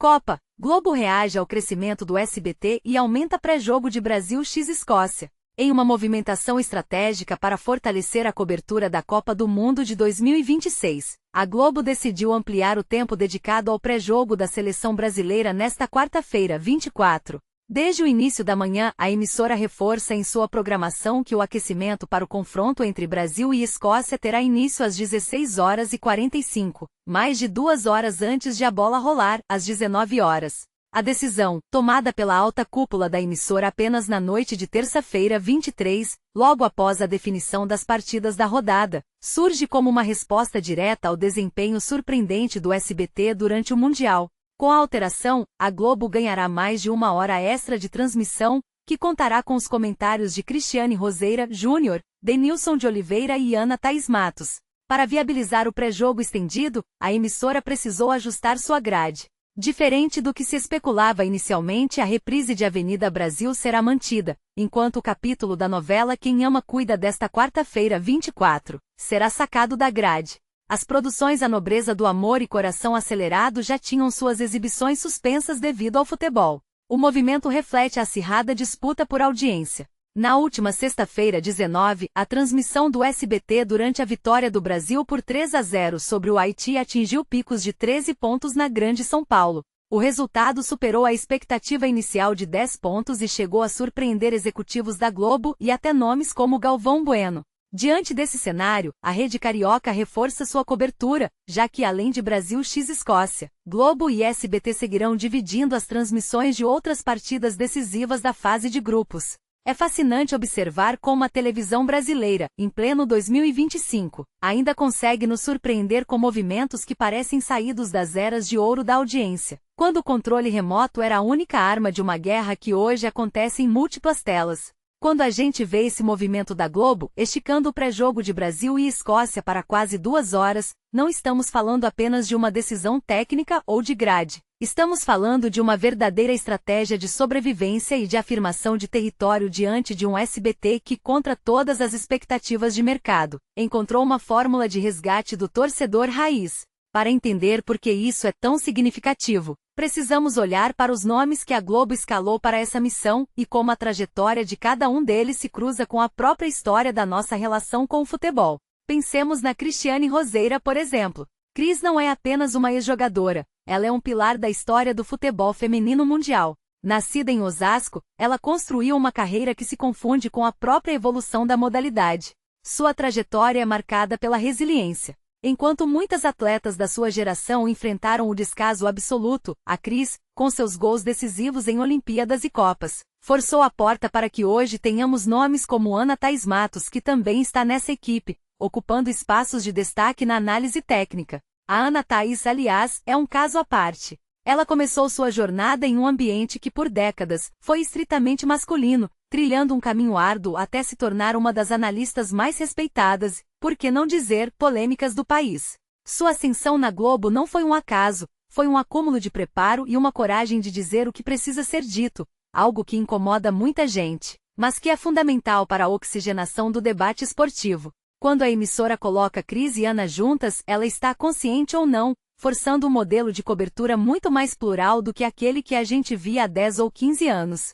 Copa. Globo reage ao crescimento do SBT e aumenta pré-jogo de Brasil x Escócia. Em uma movimentação estratégica para fortalecer a cobertura da Copa do Mundo de 2026, a Globo decidiu ampliar o tempo dedicado ao pré-jogo da seleção brasileira nesta quarta-feira, 24. Desde o início da manhã, a emissora reforça em sua programação que o aquecimento para o confronto entre Brasil e Escócia terá início às 16h45, mais de 2 horas antes de a bola rolar, às 19 horas. A decisão, tomada pela alta cúpula da emissora apenas na noite de terça-feira 23, logo após a definição das partidas da rodada, surge como uma resposta direta ao desempenho surpreendente do SBT durante o Mundial. Com a alteração, a Globo ganhará mais de 1 hora extra de transmissão, que contará com os comentários de Cristiane Roseira Júnior, Denilson de Oliveira e Ana Thaís Matos. Para viabilizar o pré-jogo estendido, a emissora precisou ajustar sua grade. Diferente do que se especulava inicialmente, a reprise de Avenida Brasil será mantida, enquanto o capítulo da novela Quem Ama Cuida desta quarta-feira 24, será sacado da grade. As produções A Nobreza do Amor e Coração Acelerado já tinham suas exibições suspensas devido ao futebol. O movimento reflete a acirrada disputa por audiência. Na última sexta-feira 19, a transmissão do SBT durante a vitória do Brasil por 3-0 sobre o Haiti atingiu picos de 13 pontos na Grande São Paulo. O resultado superou a expectativa inicial de 10 pontos e chegou a surpreender executivos da Globo e até nomes como Galvão Bueno. Diante desse cenário, a Rede Carioca reforça sua cobertura, já que além de Brasil x Escócia, Globo e SBT seguirão dividindo as transmissões de outras partidas decisivas da fase de grupos. É fascinante observar como a televisão brasileira, em pleno 2025, ainda consegue nos surpreender com movimentos que parecem saídos das eras de ouro da audiência, quando o controle remoto era a única arma de uma guerra que hoje acontece em múltiplas telas. Quando a gente vê esse movimento da Globo, esticando o pré-jogo de Brasil e Escócia para quase 2 horas, não estamos falando apenas de uma decisão técnica ou de grade. Estamos falando de uma verdadeira estratégia de sobrevivência e de afirmação de território diante de um SBT que, contra todas as expectativas de mercado, encontrou uma fórmula de resgate do torcedor raiz. Para entender por que isso é tão significativo, precisamos olhar para os nomes que a Globo escalou para essa missão e como a trajetória de cada um deles se cruza com a própria história da nossa relação com o futebol. Pensemos na Cristiane Roseira, por exemplo. Cris não é apenas uma ex-jogadora, ela é um pilar da história do futebol feminino mundial. Nascida em Osasco, ela construiu uma carreira que se confunde com a própria evolução da modalidade. Sua trajetória é marcada pela resiliência. Enquanto muitas atletas da sua geração enfrentaram o descaso absoluto, a Cris, com seus gols decisivos em Olimpíadas e Copas, forçou a porta para que hoje tenhamos nomes como Ana Thaís Matos, que também está nessa equipe, ocupando espaços de destaque na análise técnica. A Ana Thaís, aliás, é um caso à parte. Ela começou sua jornada em um ambiente que por décadas foi estritamente masculino, trilhando um caminho árduo até se tornar uma das analistas mais respeitadas, por que não dizer, polêmicas do país. Sua ascensão na Globo não foi um acaso, foi um acúmulo de preparo e uma coragem de dizer o que precisa ser dito, algo que incomoda muita gente, mas que é fundamental para a oxigenação do debate esportivo. Quando a emissora coloca Cris e Ana juntas, ela está consciente ou não, forçando um modelo de cobertura muito mais plural do que aquele que a gente via há 10 ou 15 anos.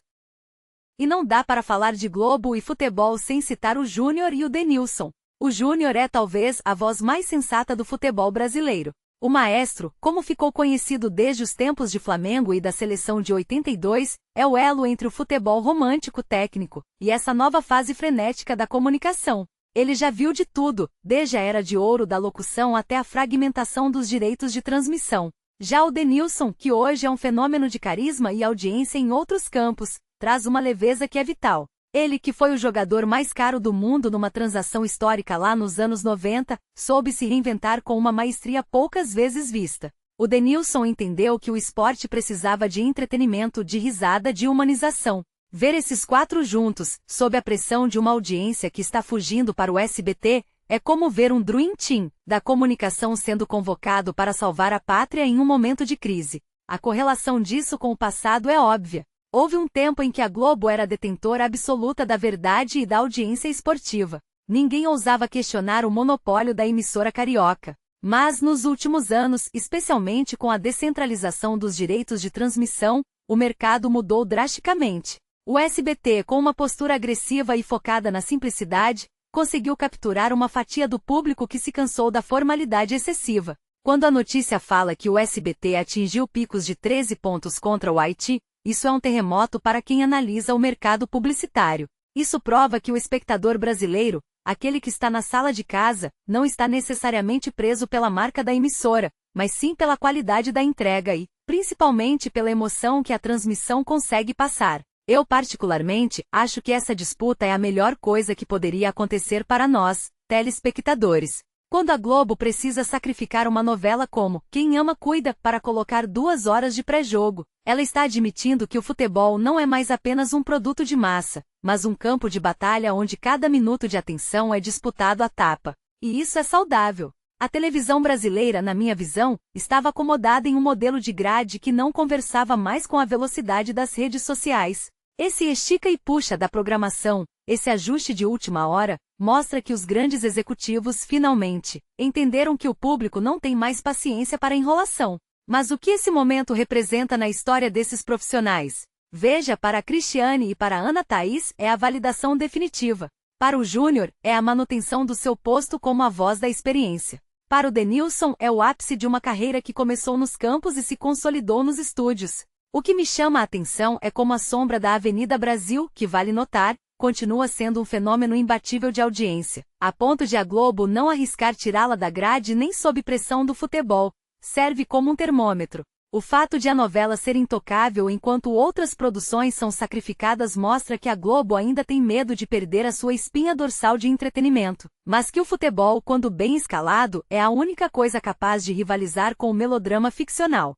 E não dá para falar de Globo e futebol sem citar o Júnior e o Denilson. O Júnior é talvez a voz mais sensata do futebol brasileiro. O maestro, como ficou conhecido desde os tempos de Flamengo e da seleção de 82, é o elo entre o futebol romântico técnico e essa nova fase frenética da comunicação. Ele já viu de tudo, desde a era de ouro da locução até a fragmentação dos direitos de transmissão. Já o Denilson, que hoje é um fenômeno de carisma e audiência em outros campos, traz uma leveza que é vital. Ele, que foi o jogador mais caro do mundo numa transação histórica lá nos anos 90, soube se reinventar com uma maestria poucas vezes vista. O Denilson entendeu que o esporte precisava de entretenimento, de risada, de humanização. Ver esses quatro juntos, sob a pressão de uma audiência que está fugindo para o SBT, é como ver um Dream Team da comunicação sendo convocado para salvar a pátria em um momento de crise. A correlação disso com o passado é óbvia. Houve um tempo em que a Globo era detentora absoluta da verdade e da audiência esportiva. Ninguém ousava questionar o monopólio da emissora carioca. Mas, nos últimos anos, especialmente com a descentralização dos direitos de transmissão, o mercado mudou drasticamente. O SBT, com uma postura agressiva e focada na simplicidade, conseguiu capturar uma fatia do público que se cansou da formalidade excessiva. Quando a notícia fala que o SBT atingiu picos de 13 pontos contra o Haiti, isso é um terremoto para quem analisa o mercado publicitário. Isso prova que o espectador brasileiro, aquele que está na sala de casa, não está necessariamente preso pela marca da emissora, mas sim pela qualidade da entrega e, principalmente, pela emoção que a transmissão consegue passar. Eu, particularmente, acho que essa disputa é a melhor coisa que poderia acontecer para nós, telespectadores. Quando a Globo precisa sacrificar uma novela como Quem Ama Cuida para colocar 2 horas de pré-jogo, ela está admitindo que o futebol não é mais apenas um produto de massa, mas um campo de batalha onde cada minuto de atenção é disputado à tapa. E isso é saudável. A televisão brasileira, na minha visão, estava acomodada em um modelo de grade que não conversava mais com a velocidade das redes sociais. Esse estica e puxa da programação, esse ajuste de última hora, mostra que os grandes executivos finalmente entenderam que o público não tem mais paciência para enrolação. Mas o que esse momento representa na história desses profissionais? Veja, para a Cristiane e para a Ana Thaís é a validação definitiva. Para o Júnior, é a manutenção do seu posto como a voz da experiência. Para o Denilson, é o ápice de uma carreira que começou nos campos e se consolidou nos estúdios. O que me chama a atenção é como a sombra da Avenida Brasil, que vale notar, continua sendo um fenômeno imbatível de audiência, a ponto de a Globo não arriscar tirá-la da grade nem sob pressão do futebol. Serve como um termômetro. O fato de a novela ser intocável enquanto outras produções são sacrificadas mostra que a Globo ainda tem medo de perder a sua espinha dorsal de entretenimento, mas que o futebol, quando bem escalado, é a única coisa capaz de rivalizar com o melodrama ficcional.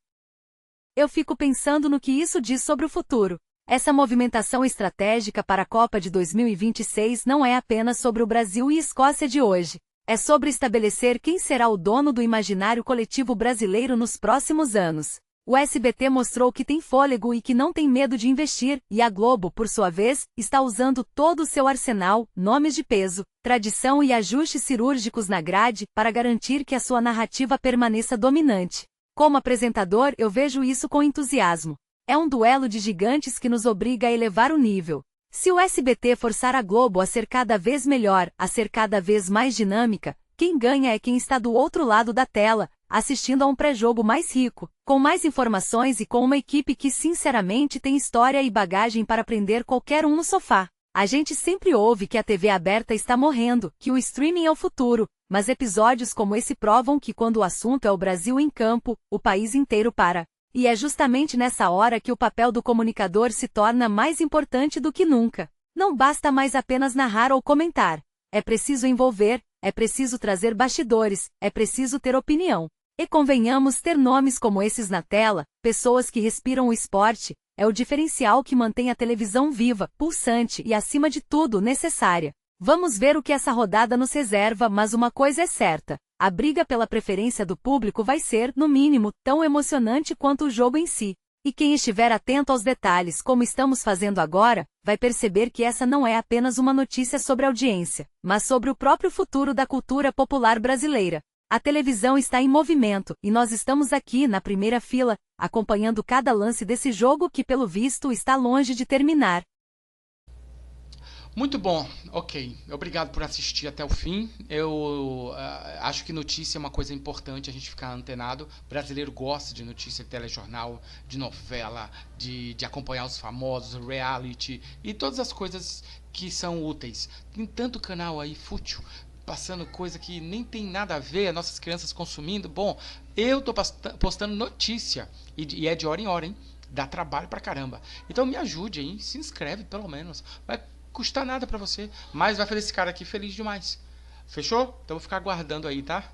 Eu fico pensando no que isso diz sobre o futuro. Essa movimentação estratégica para a Copa de 2026 não é apenas sobre o Brasil e Escócia de hoje. É sobre estabelecer quem será o dono do imaginário coletivo brasileiro nos próximos anos. O SBT mostrou que tem fôlego e que não tem medo de investir, e a Globo, por sua vez, está usando todo o seu arsenal, nomes de peso, tradição e ajustes cirúrgicos na grade, para garantir que a sua narrativa permaneça dominante. Como apresentador, eu vejo isso com entusiasmo. É um duelo de gigantes que nos obriga a elevar o nível. Se o SBT forçar a Globo a ser cada vez melhor, a ser cada vez mais dinâmica, quem ganha é quem está do outro lado da tela, assistindo a um pré-jogo mais rico, com mais informações e com uma equipe que sinceramente tem história e bagagem para prender qualquer um no sofá. A gente sempre ouve que a TV aberta está morrendo, que o streaming é o futuro, mas episódios como esse provam que quando o assunto é o Brasil em campo, o país inteiro para. E é justamente nessa hora que o papel do comunicador se torna mais importante do que nunca. Não basta mais apenas narrar ou comentar. É preciso envolver, é preciso trazer bastidores, é preciso ter opinião. E convenhamos, ter nomes como esses na tela, pessoas que respiram o esporte, é o diferencial que mantém a televisão viva, pulsante e, acima de tudo, necessária. Vamos ver o que essa rodada nos reserva, mas uma coisa é certa. A briga pela preferência do público vai ser, no mínimo, tão emocionante quanto o jogo em si. E quem estiver atento aos detalhes, como estamos fazendo agora, vai perceber que essa não é apenas uma notícia sobre audiência, mas sobre o próprio futuro da cultura popular brasileira. A televisão está em movimento, e nós estamos aqui, na primeira fila, acompanhando cada lance desse jogo que, pelo visto, está longe de terminar. Muito bom, ok. Obrigado por assistir até o fim. Eu acho que notícia é uma coisa importante, a gente ficar antenado. O brasileiro gosta de notícia, de telejornal, de novela, de acompanhar os famosos, reality e todas as coisas que são úteis. Tem tanto canal aí fútil, passando coisa que nem tem nada a ver, nossas crianças consumindo. Bom, eu tô postando notícia e é de hora em hora, hein? Dá trabalho pra caramba. Então me ajude aí, se inscreve pelo menos. Vai custar nada pra você, mas vai fazer esse cara aqui feliz demais. Fechou? Então vou ficar aguardando aí, tá?